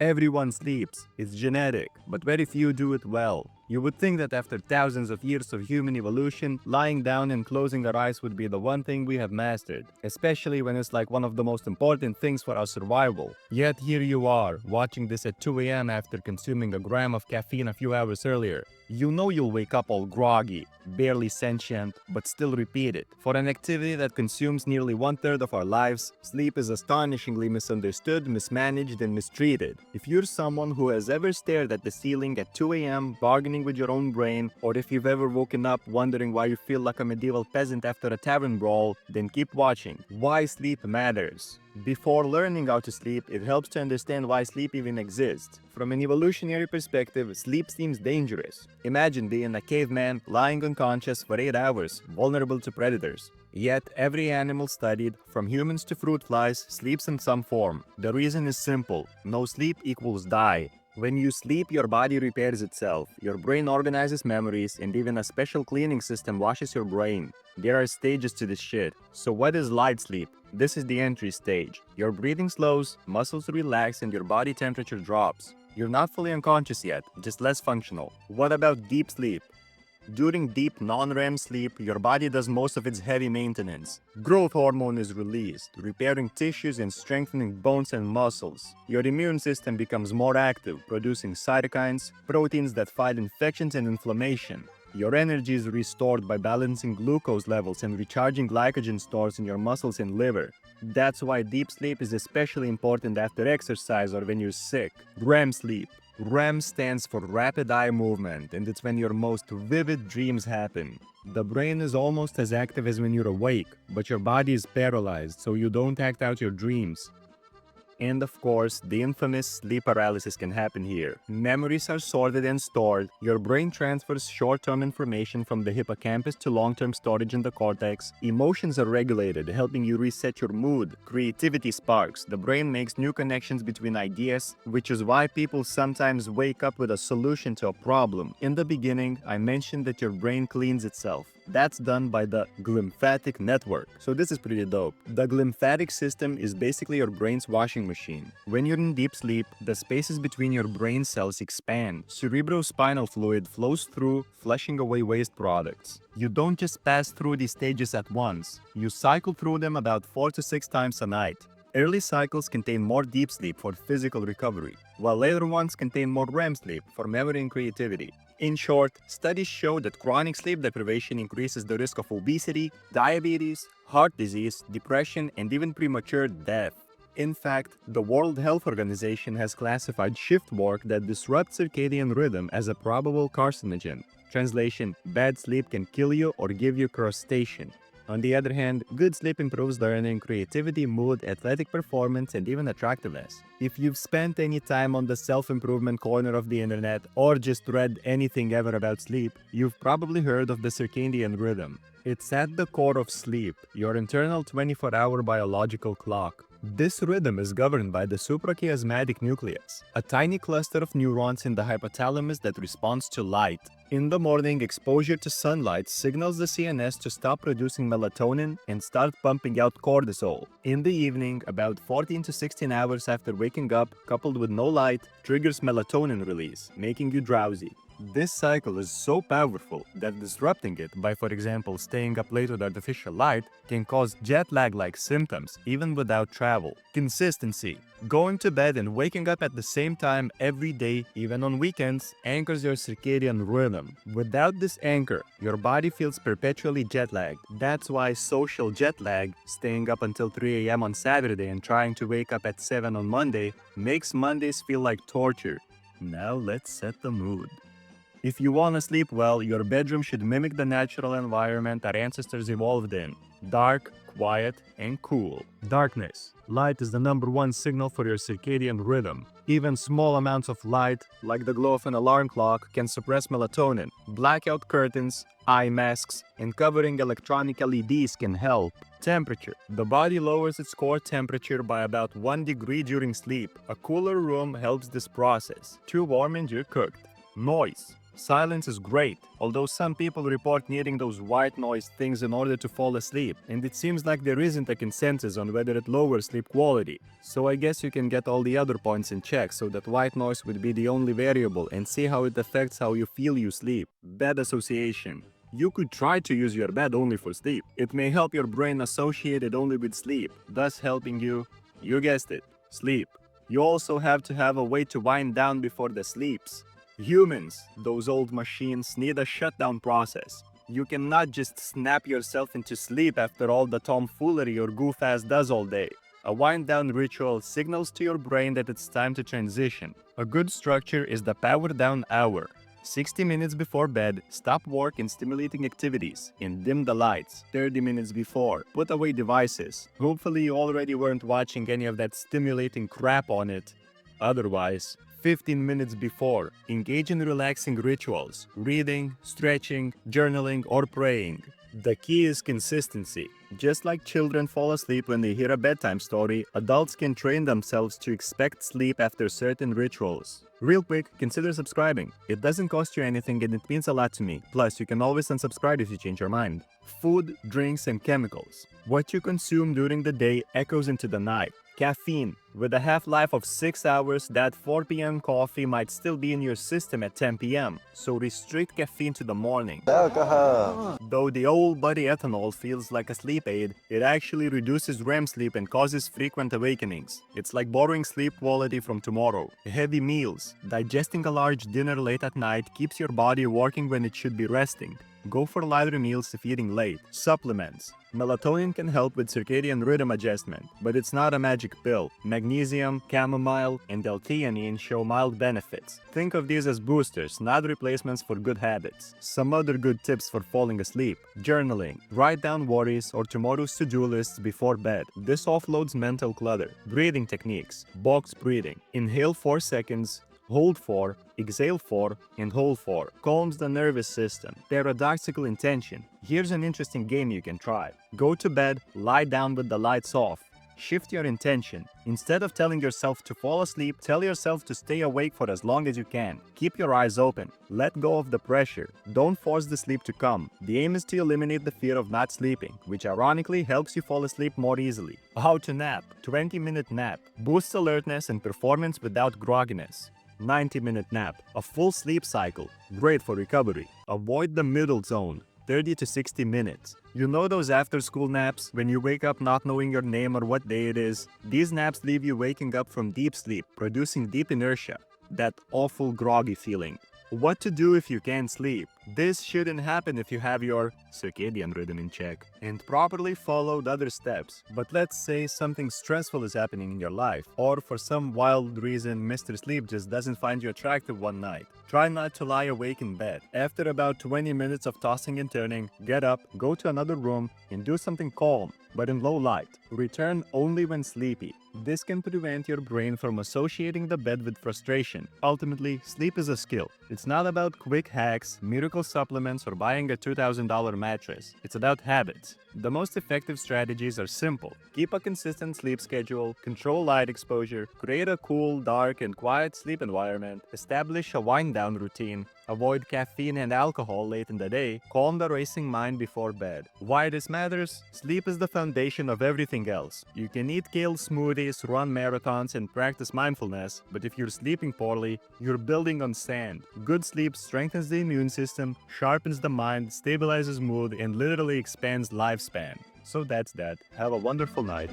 Everyone sleeps, it's genetic, but very few do it well. You would think that after thousands of years of human evolution, lying down and closing our eyes would be the one thing we have mastered, especially when it's like one of the most important things for our survival. Yet here you are, watching this at 2 a.m. after consuming a gram of caffeine a few hours earlier. You know you'll wake up all groggy, barely sentient, but still repeat it. For an activity that consumes nearly one-third of our lives, sleep is astonishingly misunderstood, mismanaged, and mistreated. If you're someone who has ever stared at the ceiling at 2 a.m., bargaining with your own brain, or if you've ever woken up wondering why you feel like a medieval peasant after a tavern brawl, then keep watching. Why sleep matters. Before learning how to sleep, it helps to understand why sleep even exists. From an evolutionary perspective, sleep seems dangerous. Imagine being a caveman lying unconscious for 8 hours, vulnerable to predators. Yet, every animal studied, from humans to fruit flies, sleeps in some form. The reason is simple: no sleep equals die. When you sleep, your body repairs itself, your brain organizes memories, and even a special cleaning system washes your brain. There are stages to this shit. So what is light sleep? This is the entry stage. Your breathing slows, muscles relax, and your body temperature drops. You're not fully unconscious yet, just less functional. What about deep sleep? During deep non-REM sleep, your body does most of its heavy maintenance. Growth hormone is released, repairing tissues and strengthening bones and muscles. Your immune system becomes more active, producing cytokines, proteins that fight infections and inflammation. Your energy is restored by balancing glucose levels and recharging glycogen stores in your muscles and liver. That's why deep sleep is especially important after exercise or when you're sick. REM sleep. REM stands for rapid eye movement, and it's when your most vivid dreams happen. The brain is almost as active as when you're awake, but your body is paralyzed, so you don't act out your dreams. And of course, the infamous sleep paralysis can happen here. Memories are sorted and stored, your brain transfers short-term information from the hippocampus to long-term storage in the cortex, emotions are regulated, helping you reset your mood, creativity sparks, the brain makes new connections between ideas, which is why people sometimes wake up with a solution to a problem. In the beginning, I mentioned that your brain cleans itself. That's done by the glymphatic network. So this is pretty dope. The glymphatic system is basically your brain's washing machine. When you're in deep sleep, the spaces between your brain cells expand. Cerebrospinal fluid flows through, flushing away waste products. You don't just pass through these stages at once. You cycle through them about 4 to 6 times a night. Early cycles contain more deep sleep for physical recovery, while later ones contain more REM sleep for memory and creativity. In short, studies show that chronic sleep deprivation increases the risk of obesity, diabetes, heart disease, depression, and even premature death. In fact, the World Health Organization has classified shift work that disrupts circadian rhythm as a probable carcinogen. Translation: bad sleep can kill you or give you crustacean. On the other hand, good sleep improves learning, creativity, mood, athletic performance, and even attractiveness. If you've spent any time on the self-improvement corner of the internet or just read anything ever about sleep, you've probably heard of the circadian rhythm. It's at the core of sleep, your internal 24-hour biological clock. This rhythm is governed by the suprachiasmatic nucleus, a tiny cluster of neurons in the hypothalamus that responds to light. In the morning, exposure to sunlight signals the CNS to stop producing melatonin and start pumping out cortisol. In the evening, about 14 to 16 hours after waking up, coupled with no light, triggers melatonin release, making you drowsy. This cycle is so powerful that disrupting it by, for example, staying up late with artificial light can cause jet lag-like symptoms even without travel. Consistency. Going to bed and waking up at the same time every day, even on weekends, anchors your circadian rhythm. Without this anchor, your body feels perpetually jet-lagged. That's why social jet lag, staying up until 3 a.m. on Saturday and trying to wake up at 7 on Monday, makes Mondays feel like torture. Now let's set the mood. If you want to sleep well, your bedroom should mimic the natural environment our ancestors evolved in. Dark, quiet, and cool. Darkness. Light is the #1 signal for your circadian rhythm. Even small amounts of light, like the glow of an alarm clock, can suppress melatonin. Blackout curtains, eye masks, and covering electronic LEDs can help. Temperature. The body lowers its core temperature by about 1 degree during sleep. A cooler room helps this process. Too warm and you're cooked. Noise. Silence is great, although some people report needing those white noise things in order to fall asleep, and it seems like there isn't a consensus on whether it lowers sleep quality. So I guess you can get all the other points in check so that white noise would be the only variable and see how it affects how you feel you sleep. Bed association. You could try to use your bed only for sleep. It may help your brain associate it only with sleep, thus helping you guessed it, sleep. You also have to have a way to wind down before the sleeps. Humans, those old machines, need a shutdown process. You cannot just snap yourself into sleep after all the tomfoolery your goof-ass does all day. A wind-down ritual signals to your brain that it's time to transition. A good structure is the power-down hour. 60 minutes before bed, stop work and stimulating activities and dim the lights. 30 minutes before, put away devices. Hopefully you already weren't watching any of that stimulating crap on it. Otherwise, 15 minutes before, engage in relaxing rituals, reading, stretching, journaling, or praying. The key is consistency. Just like children fall asleep when they hear a bedtime story, adults can train themselves to expect sleep after certain rituals. Real quick, consider subscribing. It doesn't cost you anything and it means a lot to me. Plus, you can always unsubscribe if you change your mind. Food, drinks, and chemicals. What you consume during the day echoes into the night. Caffeine. With a half-life of 6 hours, that 4 p.m. coffee might still be in your system at 10 p.m., so restrict caffeine to the morning. Alcohol. Though the old buddy ethanol feels like a sleep aid, it actually reduces REM sleep and causes frequent awakenings. It's like borrowing sleep quality from tomorrow. Heavy meals. Digesting a large dinner late at night keeps your body working when it should be resting. Go for lighter meals if eating late. Supplements. Melatonin can help with circadian rhythm adjustment, but it's not a magic pill. Magnesium, chamomile, and L-theanine show mild benefits. Think of these as boosters, not replacements for good habits. Some other good tips for falling asleep. Journaling. Write down worries or tomorrow's to-do lists before bed. This offloads mental clutter. Breathing techniques. Box breathing. Inhale 4 seconds. Hold 4, exhale 4, and hold 4. Calms the nervous system. Paradoxical intention. Here's an interesting game you can try. Go to bed, lie down with the lights off. Shift your intention. Instead of telling yourself to fall asleep, tell yourself to stay awake for as long as you can. Keep your eyes open. Let go of the pressure. Don't force the sleep to come. The aim is to eliminate the fear of not sleeping, which ironically helps you fall asleep more easily. How to nap. 20-minute nap. Boosts alertness and performance without grogginess. 90-minute nap, a full sleep cycle, great for recovery. Avoid the middle zone, 30 to 60 minutes. You know those after-school naps when you wake up not knowing your name or what day it is? These naps leave you waking up from deep sleep, producing deep inertia, that awful groggy feeling. What to do if you can't sleep? This shouldn't happen if you have your circadian rhythm in check and properly followed other steps. But let's say something stressful is happening in your life, or for some wild reason Mr. Sleep just doesn't find you attractive one night. Try not to lie awake in bed. After about 20 minutes of tossing and turning, get up, go to another room, and do something calm, but in low light. Return only when sleepy. This can prevent your brain from associating the bed with frustration. Ultimately, sleep is a skill. It's not about quick hacks, miracle supplements, or buying a $2,000 mattress. It's about habits. The most effective strategies are simple. Keep a consistent sleep schedule, control light exposure, create a cool, dark, and quiet sleep environment, establish a wind-down routine, avoid caffeine and alcohol late in the day, calm the racing mind before bed. Why this matters? Sleep is the foundation of everything else. You can eat kale smoothies, run marathons, and practice mindfulness, but if you're sleeping poorly, you're building on sand. Good sleep strengthens the immune system, sharpens the mind, stabilizes mood, and literally expands lifespan. So that's that. Have a wonderful night.